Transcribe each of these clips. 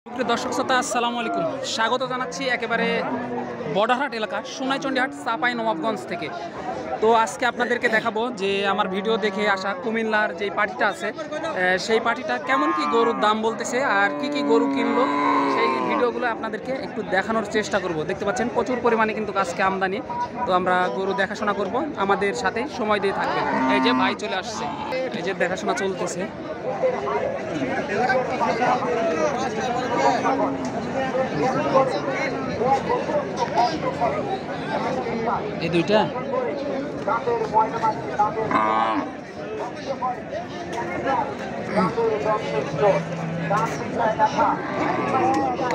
দর্শক শ্রোতা আসসালামু আলাইকুম, স্বাগত জানাচ্ছি একেবারে বর্ডারহাট এলাকা সোনাইচন্ডীহাট চাঁপাইনবাবগঞ্জ থেকে। তো আজকে আপনাদেরকে দেখাবো যে আমার ভিডিও দেখে আসা কুমিল্লার যে পার্টিটা আছে সেই পার্টিটা কেমন কি গরুর দাম বলতেছে আর কি কি গরু কিনলো সেই ভিডিওগুলো আপনাদেরকে একটু দেখানোর চেষ্টা করব। দেখতে পাচ্ছেন প্রচুর পরিমাণে কিন্তু আজকে আমদানি, তো আমরা গরু দেখাশোনা করব, আমাদের সাথে সময় দিয়ে থাকবে। এই যে ভাই চলে আসছে, এই যে দেখাশোনা চলতেছে। এই দুইটা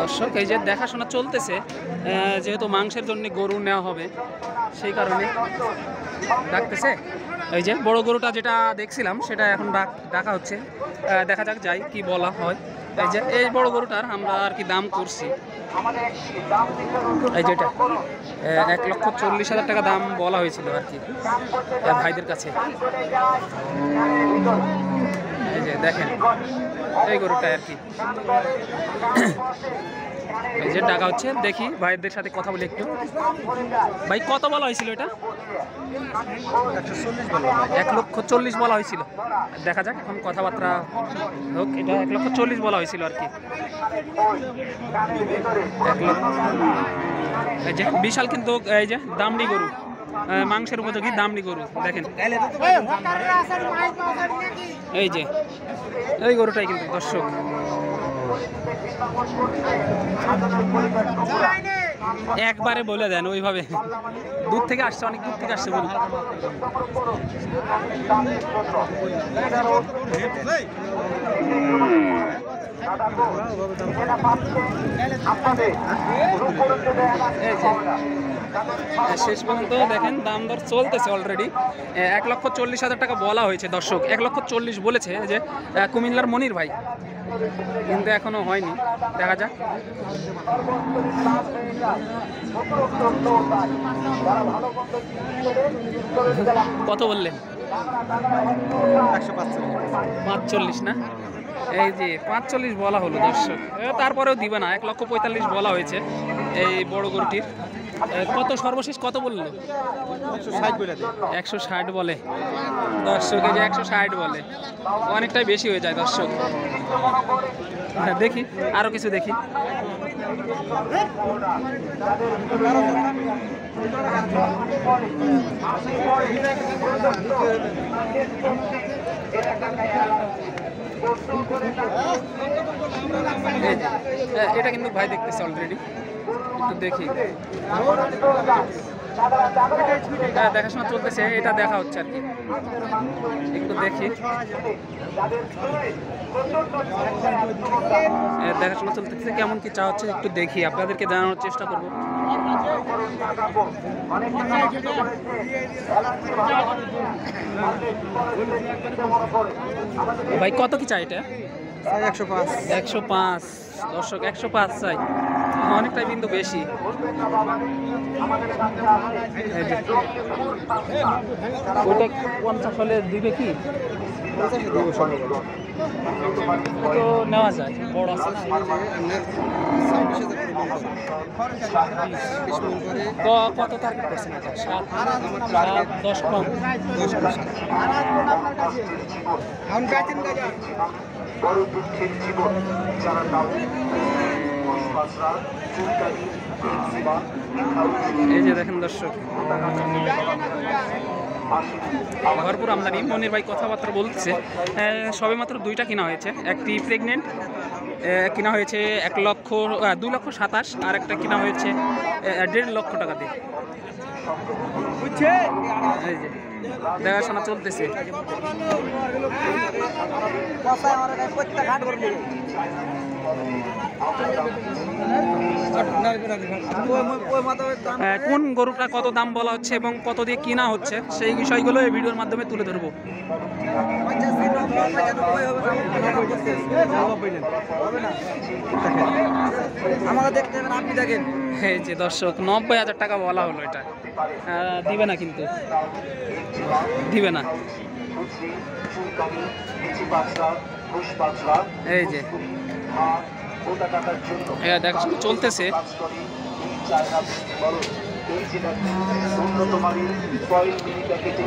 দর্শক এই যে দেখাশোনা চলতেছে, যেহেতু মাংসের জন্য গরু নেওয়া হবে সেই কারণে ডাকতেছে। এই যে বড় গরুটা যেটা দেখছিলাম সেটা এখন ডাকা হচ্ছে, দেখা যাক যাই কি বলা হয়। এই যে এই বড় গরুটার আমরা আর কি দাম করছি, এই যেটা 1,40,000 টাকা দাম বলা হয়েছিল আর কি ভাইদের কাছে। এই যে দেখেন এই গরুটা আর কি এই যে টাকা হচ্ছে, দেখি ভাইদের সাথে কথা বলি একটু। ভাই কত বলা হয়েছিল এটা? 1,40,000 বলা হয়েছিল, দেখা যাক এখন কথাবার্তা হোক। এটা 1,40,000 বলা হয়েছিল আর কি। এই যে বিশাল কিন্তু এই যে দামড়ি গরু, মাংসের উপযোগী দামড়ি গরু দেখেন। এই যে এই গরুটাই কিন্তু দর্শক একবারে বলে দেন ওইভাবে, দূর থেকে আসছে, অনেক দূর থেকে আসছে গরু। শেষ পর্যন্ত দেখেন দাম দর চলতেছে অলরেডি। 1,40,000 টাকা বলা হয়েছে দর্শক, 1,40,000 বলেছে যে কুমিল্লার মনির ভাই, কিন্তু এখনো হয়নি, দেখা যাক। কত বললেন? 145 না? এই যে 45 বলা হলো দর্শক, তারপরেও দিবে না। 1,45,000 বলা হয়েছে এই বড় গরুটির। কত সর্বশেষ কত বললো? 160 বলে দর্শক, এই যে 160 বলে, অনেকটাই বেশি হয়ে যায় দর্শক। হ্যাঁ দেখি আরো কিছু দেখি। এটা কিন্তু ভাই দেখতেছে অলরেডি, একটু দেখি। দেখাশোনা চলতেছে, এটা দেখা হচ্ছে আর কি, একটু দেখি। দেখাশোনা চলতেছে, কেমন কি চা হচ্ছে একটু দেখি, আপনাদেরকে জানানোর চেষ্টা করব। ভাই কত কি চাই এটা? 105 দর্শক, 105 চাই, অনেকটাই কিন্তু বেশি। ওটা 50 হলে দিবে কি? তো নেওয়া যায়, বড় আছে না? কত টার্গেট করছেন এটা? 7, 10 কম। এই যে দেখেন দর্শক ভরপুর আমদানি। মনির ভাই কথাবার্তা বলছে, সবে মাত্র 2টা কিনা হয়েছে। একটি প্রেগনেন্ট কিনা হয়েছে 2,27,000, আর একটা কিনা হয়েছে 1.5 লক্ষ টাকা দিয়ে। এই যে দেখাশোনা চলতেছে। কোন গরুটা কত দাম বলা হচ্ছে এবং কত দিয়ে কিনা হচ্ছে সেই বিষয়গুলো এই ভিডিওর মাধ্যমে তুলে ধরবো। এই যে দর্শক 90,000 টাকা বলা হলো, এটা দিবে না, কিন্তু দিবে না। এই যে দেখাশোনা চলতেছে। উন্নত মানের 6 মিলি প্যাকেটে